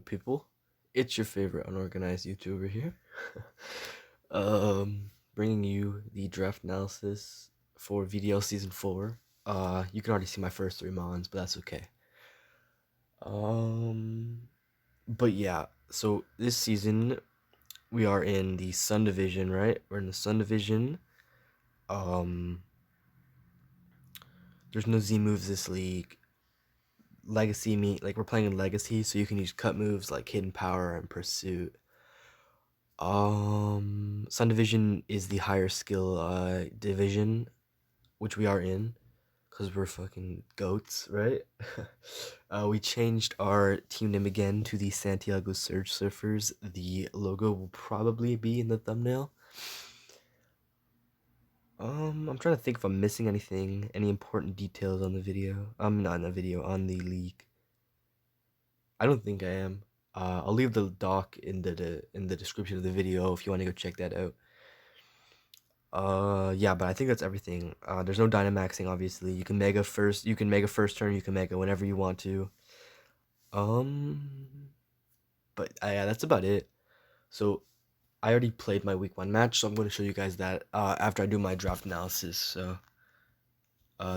people, it's your favorite unorganized YouTuber here. Bringing you the draft analysis for VDL Season 4. You can already see my first 3 mons, but that's okay. But yeah, so this season we are in the Sun Division, right? We're in the Sun Division. Um, there's no Z moves this league. Legacy like we're playing in Legacy, so you can use cut moves like Hidden Power and Pursuit. Sun Division is the higher skill division, which we are in, because we're fucking goats, right? We changed our team name again to the Santiago Surge Surfers. The logo will probably be in the thumbnail. I'm trying to think if I'm missing anything, any important details on the video. Not in the video, on the league. I don't think I am. I'll leave the doc in the description of the video if you want to go check that out. Yeah, but I think that's everything. There's no Dynamaxing, obviously. You can mega first turn, you can mega whenever you want to. But yeah, that's about it. So I already played my week 1 match, so I'm going to show you guys that after I do my draft analysis. So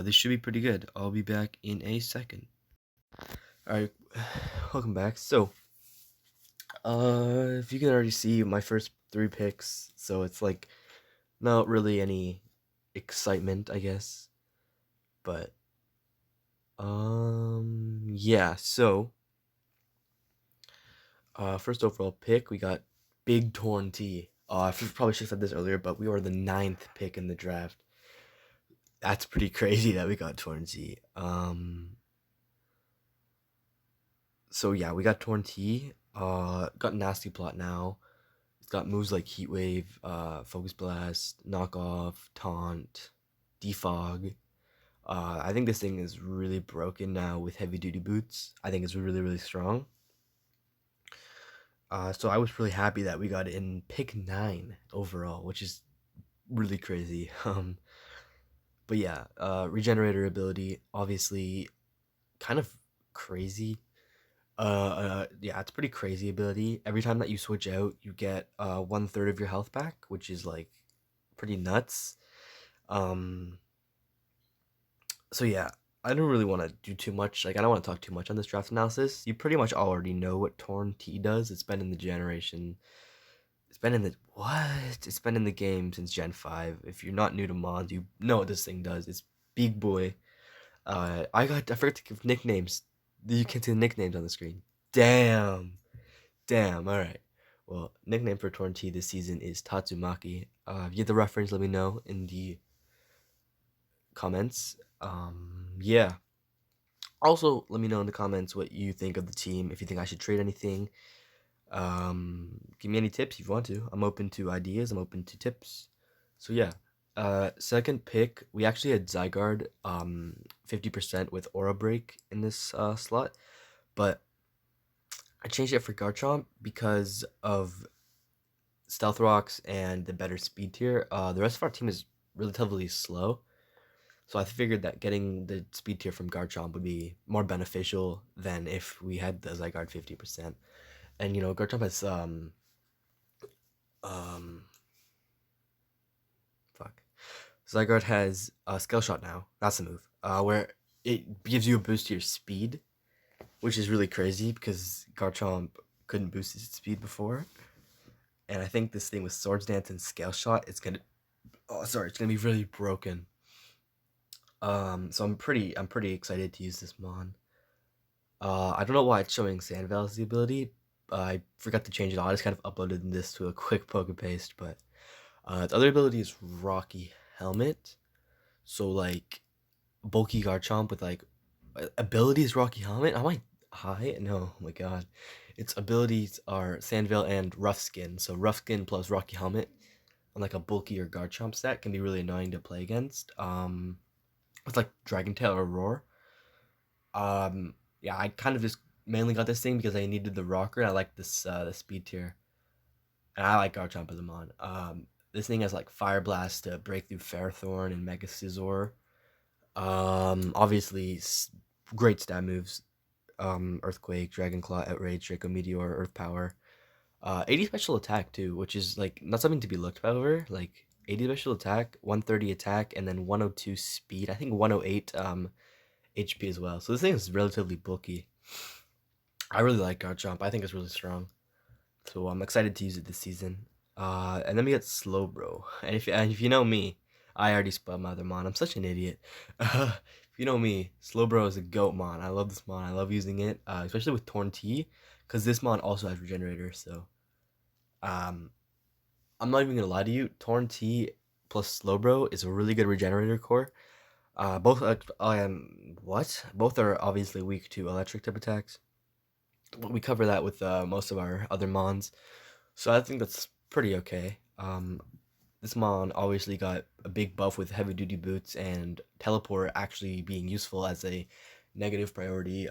this should be pretty good. I'll be back in a second. Alright, welcome back. So if you can already see my first 3 picks, so it's like not really any excitement, I guess. But yeah, so first overall pick, we got Big Torn T. I probably should have said this earlier, but we were the 9th pick in the draft. That's pretty crazy that we got Torn T. So yeah, we got Torn T. Got Nasty Plot now. It's got moves like Heat Wave, Focus Blast, Knock Off, Taunt, Defog. I think this thing is really broken now with heavy duty boots. I think it's really, really strong. So I was really happy that we got it in pick 9 overall, which is really crazy. But yeah, regenerator ability, obviously kind of crazy. Yeah, it's pretty crazy ability. Every time that you switch out, you get 1/3 of your health back, which is like pretty nuts. So yeah, I don't really want to do too much. Like, I don't want to talk too much on this draft analysis. You pretty much already know what Torn T does. It's been in the generation. It's been in the what? It's been in the game since Gen 5. If you're not new to mods, you know what this thing does. It's big boy. I forgot to give nicknames. You can see the nicknames on the screen. Damn. Damn. All right. Well, nickname for Torn T this season is Tatsumaki. If you get the reference, let me know in the comments. Yeah. Also, let me know in the comments what you think of the team. If you think I should trade anything, give me any tips if you want to. I'm open to ideas. I'm open to tips. So yeah. Second pick, we actually had Zygarde 50% with Aura Break in this slot, but I changed it for Garchomp because of Stealth Rocks and the better speed tier. The rest of our team is relatively slow. So I figured that getting the speed tier from Garchomp would be more beneficial than if we had the Zygarde 50%. And Garchomp has um fuck. Zygarde has a Scale Shot now. That's the move. Where it gives you a boost to your speed, which is really crazy because Garchomp couldn't boost his speed before. And I think this thing with Swords Dance and Scale Shot, it's gonna be really broken. So I'm pretty excited to use this mon. I don't know why it's showing Sandvale as the ability. I forgot to change it all. I just kind of uploaded this to a quick poke and paste, but its other ability is Rocky Helmet. So like bulky Garchomp with like abilities Rocky Helmet. Am I high? No, oh my god. Its abilities are Sandvale and Rough Skin. So Rough Skin plus Rocky Helmet on like a bulkier Garchomp set can be really annoying to play against. It's like Dragon Tail or Roar. Yeah, I kind of just mainly got this thing because I needed the rocker. And I like this the speed tier, and I like Garchomp as a mon. This thing has like Fire Blast to break through Ferrothorn and Mega Scizor. Obviously, great stat moves. Earthquake, Dragon Claw, Outrage, Draco Meteor, Earth Power. 80 special attack too, which is like not something to be looked over. Like 80 special attack, 130 attack, and then 102 speed. I think 108 HP as well. So this thing is relatively bulky. I really like Garchomp. I think it's really strong. So I'm excited to use it this season. And then we got Slowbro. And if you know me, I already spelled my other mon. I'm such an idiot. If you know me, Slowbro is a goat mon. I love this mon. I love using it, especially with Torn T, because this mon also has Regenerator. So um, I'm not even gonna lie to you. Torn T plus Slowbro is a really good Regenerator core. Both are obviously weak to electric type attacks. But we cover that with most of our other mons. So I think that's pretty okay. This mon obviously got a big buff with heavy duty boots and teleport actually being useful as a negative priority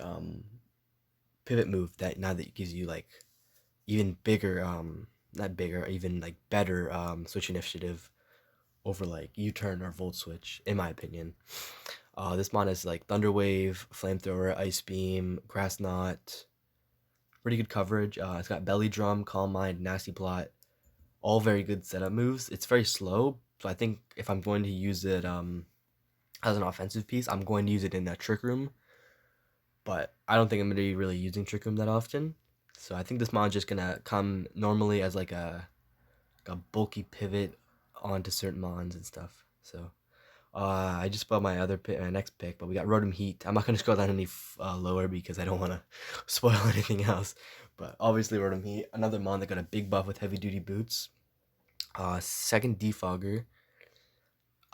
pivot move that now that gives you like even bigger not bigger, even like better switch initiative over like U-turn or Volt Switch, in my opinion. This mon is like Thunder Wave, Flamethrower, Ice Beam, Grass Knot, pretty good coverage. It's got Belly Drum, Calm Mind, Nasty Plot, all very good setup moves. It's very slow, so I think if I'm going to use it as an offensive piece, I'm going to use it in that Trick Room. But I don't think I'm going to be really using Trick Room that often. So I think this mon's just gonna come normally as like a bulky pivot onto certain mons and stuff. So I just bought my next pick, but we got Rotom Heat. I'm not gonna scroll down any lower because I don't want to spoil anything else. But obviously Rotom Heat, another mon that got a big buff with heavy duty boots. Second Defogger.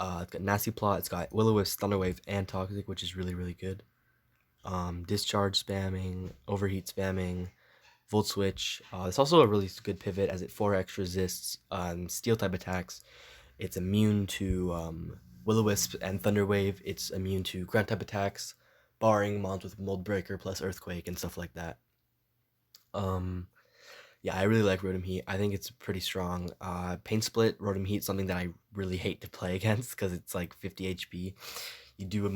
It's got Nasty Plot. It's got Will-O-Wisp, Thunder Wave, and Toxic, which is really really good. Discharge spamming, Overheat spamming, Volt Switch. It's also a really good pivot as it 4x resists Steel type attacks. It's immune to Will-O-Wisp and Thunder Wave. It's immune to ground type attacks, barring mons with Mold Breaker plus Earthquake and stuff like that. Yeah, I really like Rotom Heat. I think it's pretty strong. Pain Split, Rotom Heat, something that I really hate to play against because it's like 50 HP. You do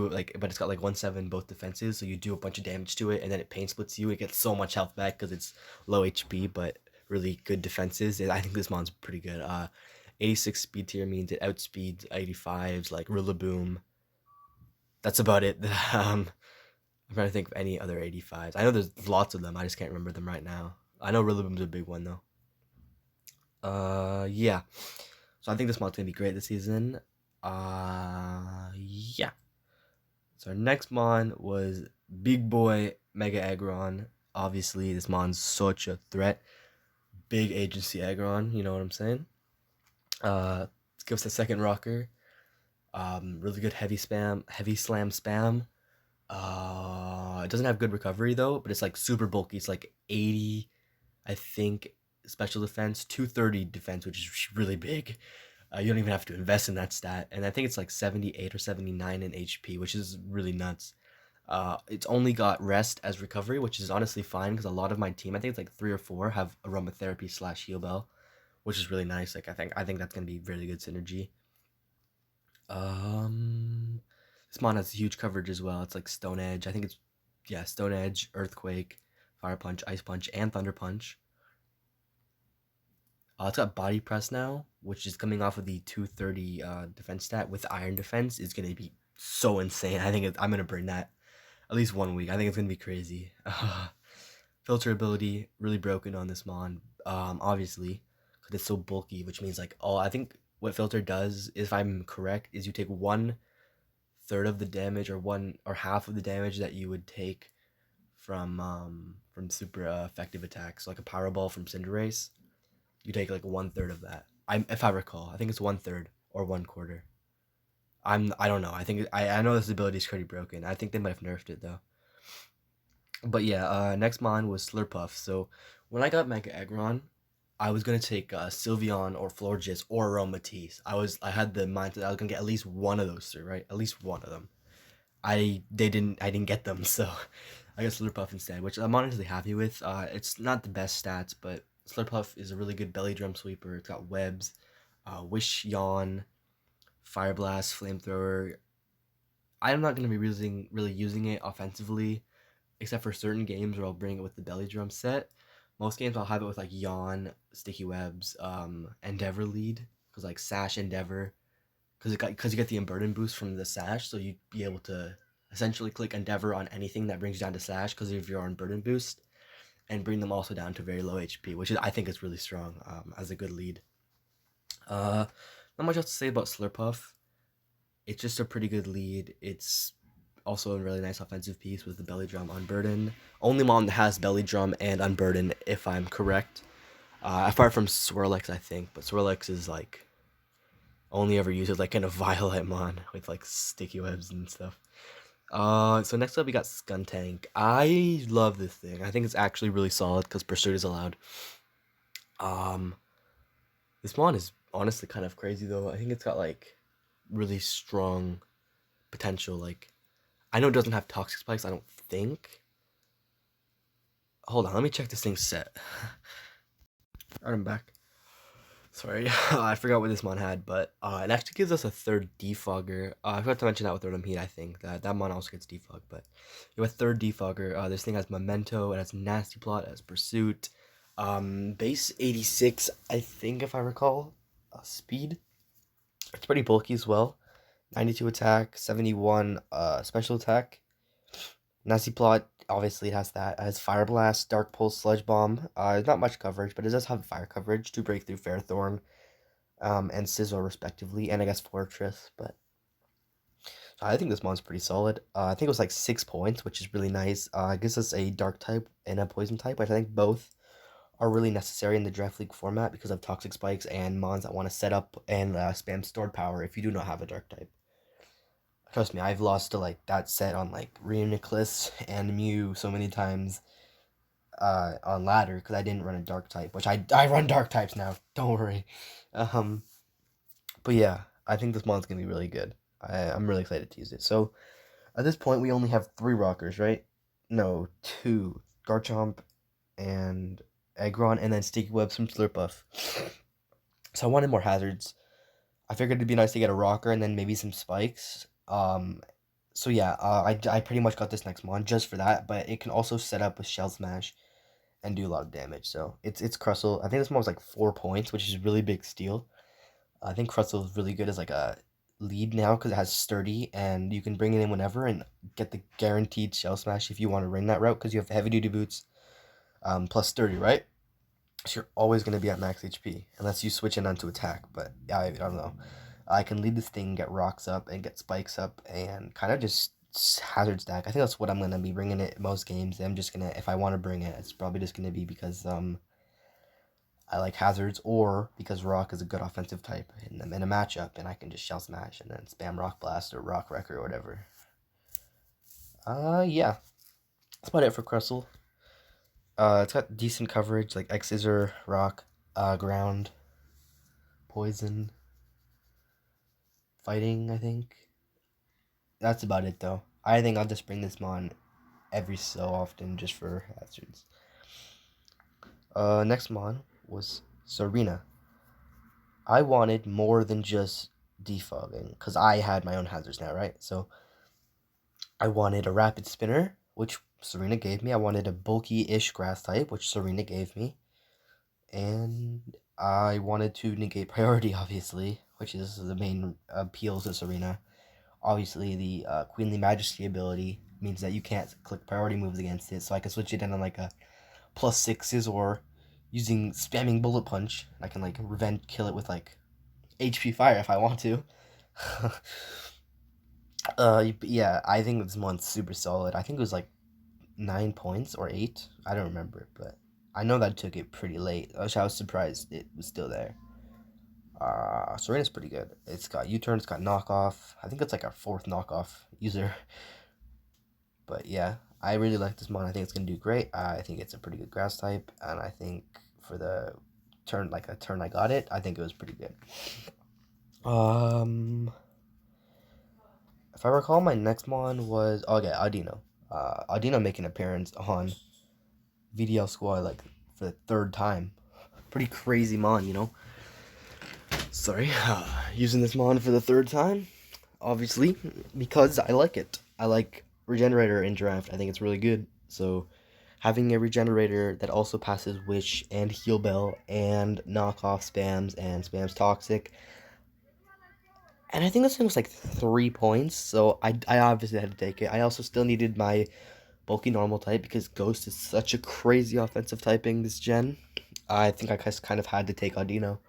like, but it's got like 1/7 both defenses, so you do a bunch of damage to it, and then it pain splits you. It gets so much health back because it's low HP, but really good defenses. I think this mon's pretty good. 86 speed tier means it outspeeds 85s like Rillaboom. That's about it. I'm trying to think of any other 85s. I know there's lots of them. I just can't remember them right now. I know Rillaboom's a big one though. Yeah. So I think this mon's gonna be great this season. Yeah. So our next mon was Big Boy Mega Aggron. Obviously, this mon's such a threat. Big agency Aggron, you know what I'm saying? Let's give us a second rocker. Really good heavy slam spam. It doesn't have good recovery though, but it's like super bulky. It's like 80, I think, special defense, 230 defense, which is really big. You don't even have to invest in that stat. And I think it's like 78 or 79 in HP, which is really nuts. It's only got rest as recovery, which is honestly fine because a lot of my team, I think it's like 3 or 4, have aromatherapy / heal bell, which is really nice. Like I think that's gonna be really good synergy. This mon has huge coverage as well. It's like Stone Edge. I think it's Stone Edge, Earthquake, Fire Punch, Ice Punch, and Thunder Punch. It's got Body Press now, which is coming off of the 230 defense stat with Iron Defense. Is gonna be so insane. I'm gonna bring that at least 1 week. I think it's gonna be crazy. Filter ability really broken on this mon. Obviously, because it's so bulky, which means like I think what filter does, if I'm correct, is you take 1/3 of the damage or half of the damage that you would take from super effective attacks, like a Power Ball from Cinderace. You take like 1/3 of that. If I recall, I think it's 1/3 or 1/4. I don't know. I know this ability is pretty broken. I think they might have nerfed it though. But yeah, next mon was Slurpuff. So when I got Mega Aggron, I was gonna take Sylveon or Florges or Aromatisse. I had the mindset I was gonna get at least one of those three, right? At least one of them. I didn't get them, so I got Slurpuff instead, which I'm honestly happy with. It's not the best stats, but Slurpuff is a really good belly drum sweeper. It's got webs, Wish Yawn, Fire Blast, Flamethrower. I'm not gonna be really using it offensively. except for certain games where I'll bring it with the belly drum set. Most games I'll have it with like Yawn, Sticky Webs, Endeavor lead, because like Sash Endeavor, because you get the unburden boost from the Sash, so you'd be able to essentially click Endeavor on anything that brings you down to Sash because of your unburden boost, and bring them also down to very low HP, which is, I think is really strong as a good lead. Not much else to say about Slurpuff. It's just a pretty good lead. It's also a really nice offensive piece with the belly drum unburden. Only mon that has belly drum and unburden, if I'm correct. Apart from Swirlex, I think, but Swirlex is like only ever used like in a Violet mon with like sticky webs and stuff. So next up we got Skuntank. I love this thing. I think it's actually really solid because Pursuit is allowed. Um, this mon is honestly kind of crazy though. I think it's got like really strong potential. Like, I know it doesn't have toxic spikes, I don't think. Hold on, let me check this thing's set. Alright, I'm back. Sorry, I forgot what this mon had, but it actually gives us a third defogger. I forgot to mention that with Rotom Heat, I think. That mon also gets defogged, but you have a third defogger. This thing has Memento, it has Nasty Plot, it has Pursuit. Base 86, I think, if I recall. Speed. It's pretty bulky as well. 92 attack, 71 special attack. Nasty Plot, obviously it has that. It has Fire Blast, Dark Pulse, Sludge Bomb. There's not much coverage, but it does have fire coverage to break through Fairthorn and Sizzle respectively, and I guess Fortress, but I think this mon's pretty solid. I think it was like 6 points, which is really nice. It gives us a Dark type and a Poison type, which I think both are really necessary in the Draft League format because of Toxic Spikes and mons that want to set up and spam Stored Power if you do not have a Dark type. Trust me, I've lost to like that set on like Reuniclus and Mew so many times on ladder because I didn't run a Dark type, which I run Dark types now. Don't worry. But yeah, I think this mon's gonna be really good. I'm really excited to use it. So at this point, we only have 3 rockers, right? No, 2. Garchomp and Aggron, and then Sticky Webs from Slurpuff. So I wanted more hazards. I figured it'd be nice to get a rocker and then maybe some spikes. So yeah, I pretty much got this next mon just for that, but it can also set up with Shell Smash and do a lot of damage. So it's Crustle. I think this mon was like 4 points, which is a really big steal. I think Crustle is really good as like a lead now because it has Sturdy and you can bring it in whenever and get the guaranteed Shell Smash if you want to ring that route because you have heavy duty boots plus Sturdy, right? So you're always going to be at max HP unless you switch it onto attack, but I don't know. I can lead this thing, get rocks up, and get spikes up, and kind of just hazard stack. I think that's what I'm going to be bringing it most games. I'm just going to, if I want to bring it, it's probably just going to be because I like hazards or because rock is a good offensive type in a matchup, and I can just Shell Smash and then spam Rock Blast or Rock Wrecker or whatever. Yeah. That's about it for Crustle. It's got decent coverage, like X-Scissor, Rock, Ground, Poison, Fighting, I think. That's about it, though. I think I'll just bring this mon every so often just for hazards. Next mon was Serena. I wanted more than just defogging, because I had my own hazards now, right? So I wanted a Rapid Spinner, which Serena gave me. I wanted a bulky-ish grass type, which Serena gave me. And I wanted to negate priority, obviously, which is the main appeal to Serena. Obviously, the Queenly Majesty ability means that you can't click priority moves against it, so I can switch it in on like a +6s or using spamming Bullet Punch. I can like revenge kill it with like HP Fire if I want to. Yeah, I think this month's super solid. I think it was like 9 points or 8. I don't remember, but I know that I took it pretty late. I was surprised it was still there. Serena's pretty good. It's got U-turn, it's got knockoff. I think it's like our 4th knockoff user. But yeah, I really like this mon. I think it's gonna do great. I think it's a pretty good grass type, and I think for the turn, like a turn I got it, I think it was pretty good. If I recall, my next mon was Audino. Audino making an appearance on VDL squad like for the 3rd time. Pretty crazy mon, you know. Sorry, using this mon for the 3rd time, obviously, because I like it. I like Regenerator in draft. I think it's really good. So having a regenerator that also passes Wish and Heal Bell and knockoff spams and spams Toxic. And I think this thing was like 3 points, so I obviously had to take it. I also still needed my bulky normal type because Ghost is such a crazy offensive typing this gen. I think I just kind of had to take Audino.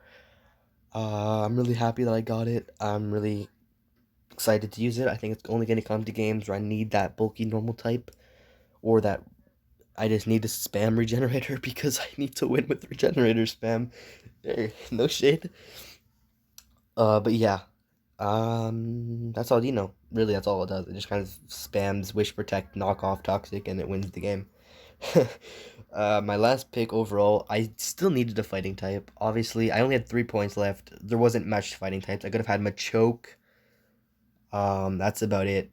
I'm really happy that I got it. I'm really excited to use it. I think it's only going to come to games where I need that bulky normal type, or that I just need to spam regenerator because I need to win with regenerator spam. Hey, no shade. But yeah, that's all you know. Really, that's all it does. It just kind of spams Wish Protect, knock off Toxic, and it wins the game. My last pick overall, I still needed a fighting type. Obviously, I only had 3 points left. There wasn't much fighting types. I could have had Machoke. That's about it.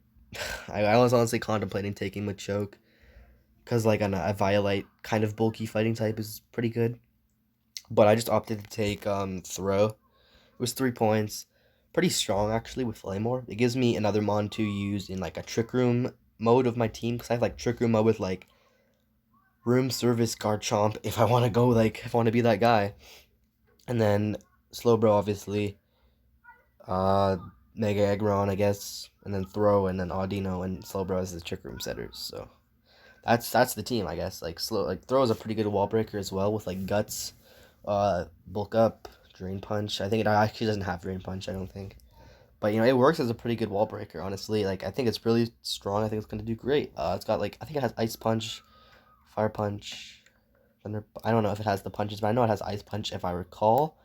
I was honestly contemplating taking Machoke, because like a Violite kind of bulky fighting type is pretty good. But I just opted to take Throw. It was 3 points. Pretty strong actually with Flamor. It gives me another Mon to use in like a Trick Room mode of my team, because I have like Trick Room mode with like Room Service Garchomp if I want to go like, if I want to be that guy. And then Slowbro obviously. Uh Mega Aggron I guess. And then Throw and then Audino and Slowbro as the Trick Room setters. So that's the team, I guess. Like Throw is a pretty good wall breaker as well with like Guts, Bulk Up, Drain Punch. I think it actually doesn't have Drain Punch, I don't think. But you know, it works as a pretty good wall breaker, honestly. Like I think it's really strong. I think it's gonna do great. It's got like, I think it has Ice Punch, Fire Punch, Thunder. I don't know if it has the punches, but I know it has Ice Punch if I recall.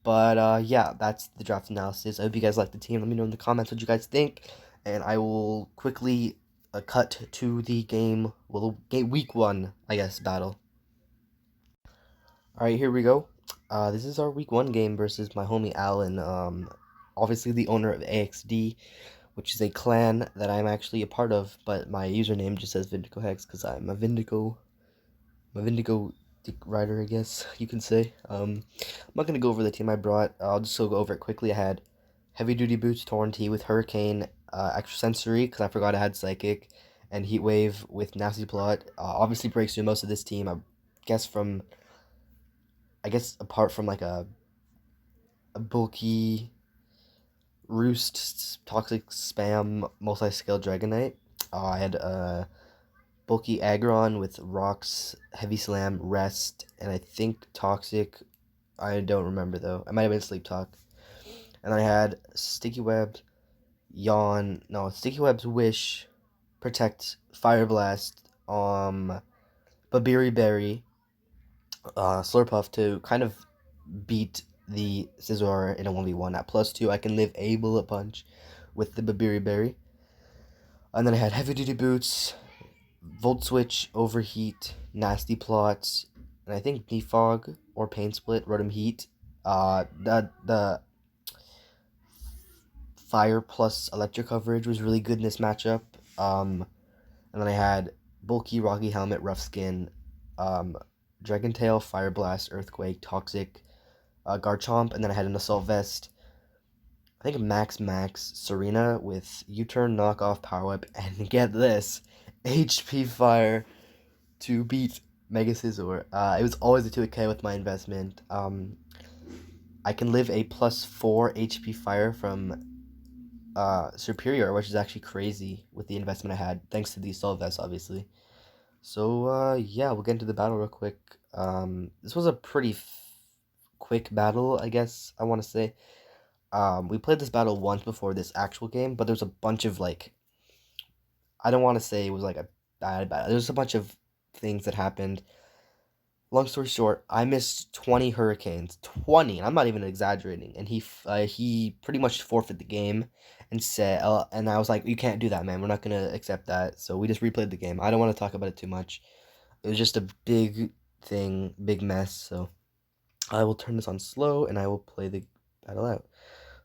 But yeah, that's the draft analysis. I hope you guys like the team. Let me know in the comments what you guys think, and I will quickly cut to the game. Well, week 1, I guess, battle. All right, here we go. This is our week 1 game versus my homie Alan. Obviously the owner of AXD, which is a clan that I'm actually a part of, but my username just says Vindigo Hex because I'm a Vindigo rider, I guess you can say. I'm not gonna go over the team I brought. I'll just go over it quickly. I had Heavy Duty Boots Torn T with Hurricane, Extra Sensory because I forgot I had Psychic, and Heat Wave with Nasty Plot. Obviously breaks through most of this team. I guess apart from like a bulky Roost Toxic Spam multi-scale Dragonite. I had bulky Aggron with Rocks, Heavy Slam, Rest, and I think Toxic. I don't remember though. I might have been Sleep Talk. And I had Sticky Webs, Sticky Webs, Wish, Protect, Fire Blast, Babiri Berry, Slurpuff to kind of beat the Scizor in a 1v1. At +2, I can live a Bullet Punch with the Babiri Berry. And then I had Heavy Duty Boots, Volt Switch, Overheat, Nasty Plots, and I think Defog or Pain Split, Rotom Heat. The Fire plus Electric coverage was really good in this matchup. And then I had Bulky, Rocky Helmet, Rough Skin, Dragon Tail, Fire Blast, Earthquake, Toxic, Garchomp, and then I had an Assault Vest. I think Max, Serena with U-Turn, Knockoff, Power Whip, and get this, HP Fire to beat Mega Scizor. It was always a 2K with my investment. I can live a +4 HP Fire from Superior, which is actually crazy with the investment I had, thanks to the Assault Vest, obviously. So, yeah, we'll get into the battle real quick. This was a pretty quick battle, I guess I want to say. We played this battle once before this actual game, but there's a bunch of, like, I don't want to say it was, like, a bad battle. There's a bunch of things that happened. Long story short, I missed 20 Hurricanes. 20, I'm not even exaggerating. And he pretty much forfeited the game and said, and I was like, you can't do that, man. We're not going to accept that. So we just replayed the game. I don't want to talk about it too much. It was just a big thing, big mess. So I will turn this on slow and I will play the battle out.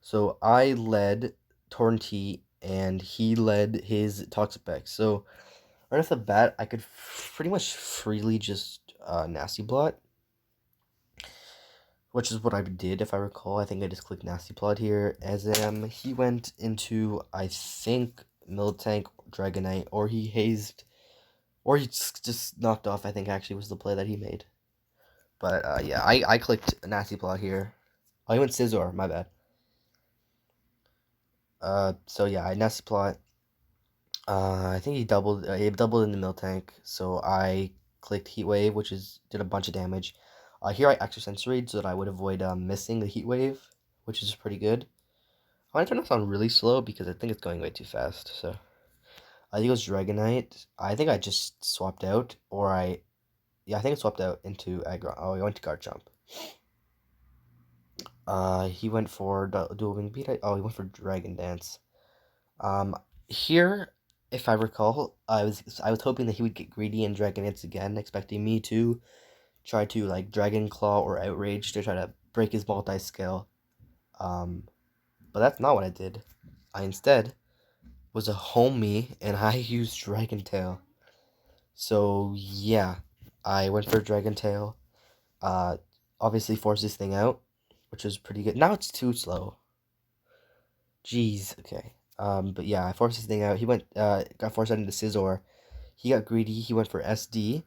So I led Torrenti and he led his Toxapex. So right off the bat, I could pretty much freely just Nasty Plot, which is what I did if I recall. I think I just clicked Nasty Plot here. As he went into, I think, Miltank, Dragonite, or he hazed Or he just knocked off, I think, actually, was the play that he made. But, yeah, I clicked Nasty Plot here. Oh, he went Scizor, my bad. So, yeah, I Nasty Plot. I think he doubled in the Miltank, so I clicked Heat Wave, which did a bunch of damage. Here I Extra Sensory so that I would avoid missing the Heat Wave, which is pretty good. I want to turn this on really slow because I think it's going way too fast, so... I think it was Dragonite. I think I just swapped out, yeah, I think I swapped out into Aggron. Oh, I went to Garchomp. He went for Dual Wing Beat. Oh, he went for Dragon Dance. Um, Here, if I recall, I was hoping that he would get greedy and Dragon Dance again, expecting me to try to like Dragon Claw or Outrage to try to break his multi-scale. Um, but that's not what I did. I instead was a homie and I used Dragon Tail. So yeah, I went for Dragon Tail. Uh, Obviously forced this thing out, which was pretty good. Now it's too slow. Jeez, okay. But yeah, I forced this thing out. He got forced out into Scizor. He got greedy. He went for SD,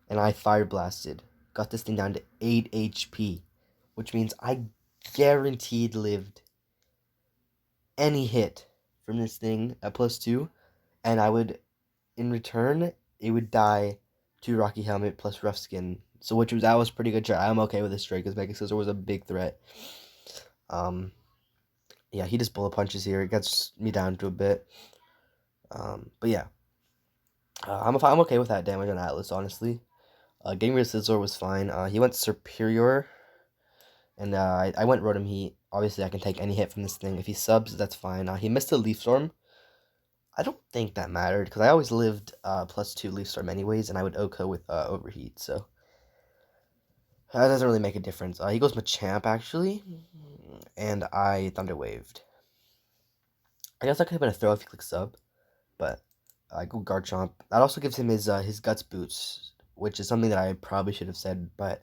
and I Fire Blasted. Got this thing down to 8 HP, which means I guaranteed lived any hit from this thing at +2, and I would, in return, it would die to Rocky Helmet plus Rough Skin. So that was pretty good try. I'm okay with this trade because Mega Scizor was a big threat. Yeah, he just bullet punches here. It gets me down to a bit. But yeah, I'm okay with that damage on Atlas, honestly. Getting rid of Scizor was fine. He went Superior, and I went Rotom Heat. Obviously, I can take any hit from this thing. If he subs, that's fine. He missed a Leaf Storm. I don't think that mattered, because I always lived +2 Leaf Storm anyways, and I would OHKO with Overheat, so that doesn't really make a difference. He goes Machamp, actually, and I Thunder Waved. I guess that could have been a throw if he clicked sub, but I go Garchomp. That also gives him his Guts Boost, which is something that I probably should have said, but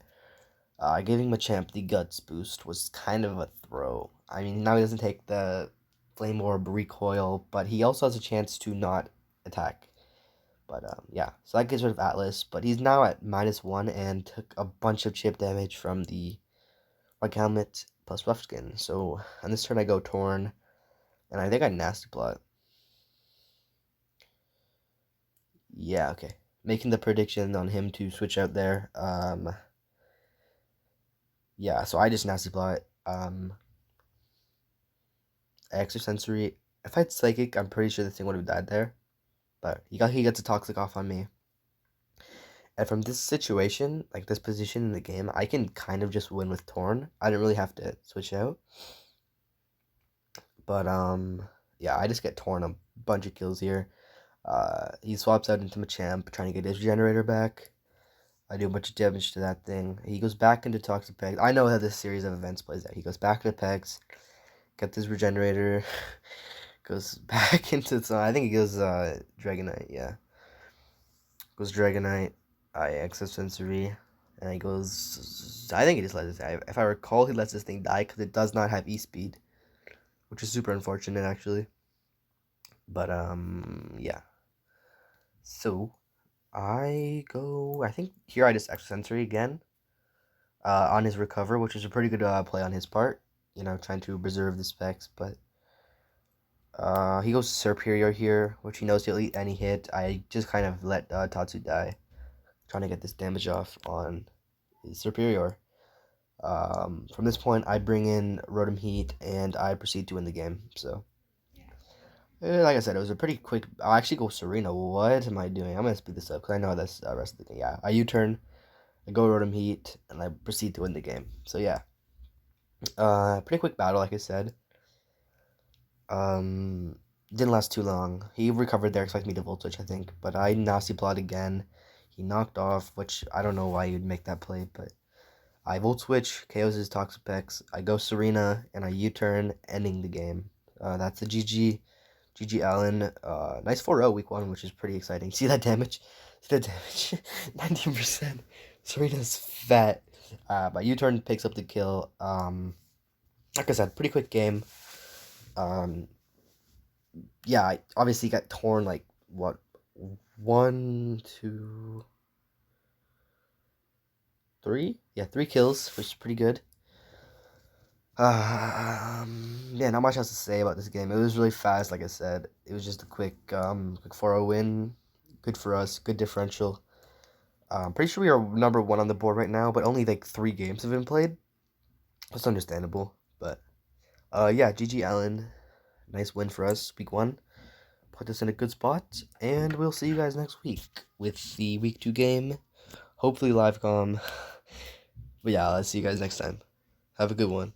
giving Machamp the Guts Boost was kind of a throw. I mean, now he doesn't take the Flame Orb recoil, but he also has a chance to not attack. But yeah, so that gets rid of Atlas, but he's now at -1 and took a bunch of chip damage from the Rock Helmet plus Rough Skin. So on this turn I go Torn, and I think I Nasty Plot. Yeah, okay. Making the prediction on him to switch out there. Yeah, so I just Nasty Plot. Extra Sensory. If I had Psychic, I'm pretty sure the thing would have died there. But he gets a Toxic off on me. And from this situation, like this position in the game, I can kind of just win with Torn. I don't really have to switch out. But yeah, I just get Torn a bunch of kills here. He swaps out into Machamp, trying to get his generator back. I do a bunch of damage to that thing. He goes back into Toxic Pegs. I know how this series of events plays out. He goes back into Pegs, gets his regenerator, goes back into I think he goes Dragonite, yeah. Goes Dragonite, I Extra Sensory, and he goes. I think he just lets it. If I recall, he lets this thing die because it does not have E-Speed, which is super unfortunate actually. But yeah. So I think here I just Extra Sensory again. On his recover, which is a pretty good play on his part. You know, trying to preserve the specs, but he goes Superior here, which he knows he'll eat any hit. I just kind of let Tatsu die, trying to get this damage off on his Superior. From this point, I bring in Rotom Heat, and I proceed to win the game, so... Like I said, it was a pretty quick... I'll actually go Serena. What am I doing? I'm going to speed this up, because I know that's the rest of the game. Yeah, I U-turn, I go Rotom Heat, and I proceed to win the game. So yeah. Pretty quick battle, like I said. Didn't last too long. He recovered there, expecting me to Volt Switch, I think. But I Nasty Plot again. He knocked off, which I don't know why you'd make that play, but I Volt Switch, KOs his Toxapex. I go Serena, and I U-turn, ending the game. That's a GG. GG Allen. Nice 4-0 week 1, which is pretty exciting. See that damage? See that damage? 19%. Serena's fat. But U-turn picks up the kill. Like I said, pretty quick game. Yeah, I obviously got Torn like 1, 2, 3. Yeah, 3 kills, which is pretty good. Yeah, not much else to say about this game. It was really fast, like I said. It was just a quick 4-0 win. Good for us. Good differential. I'm pretty sure we are #1 on the board right now, but only like 3 games have been played. That's understandable, but yeah, GG Allen. Nice win for us, week 1. Put us in a good spot, and we'll see you guys next week with the week 2 game. Hopefully live com. But yeah, I'll see you guys next time. Have a good one.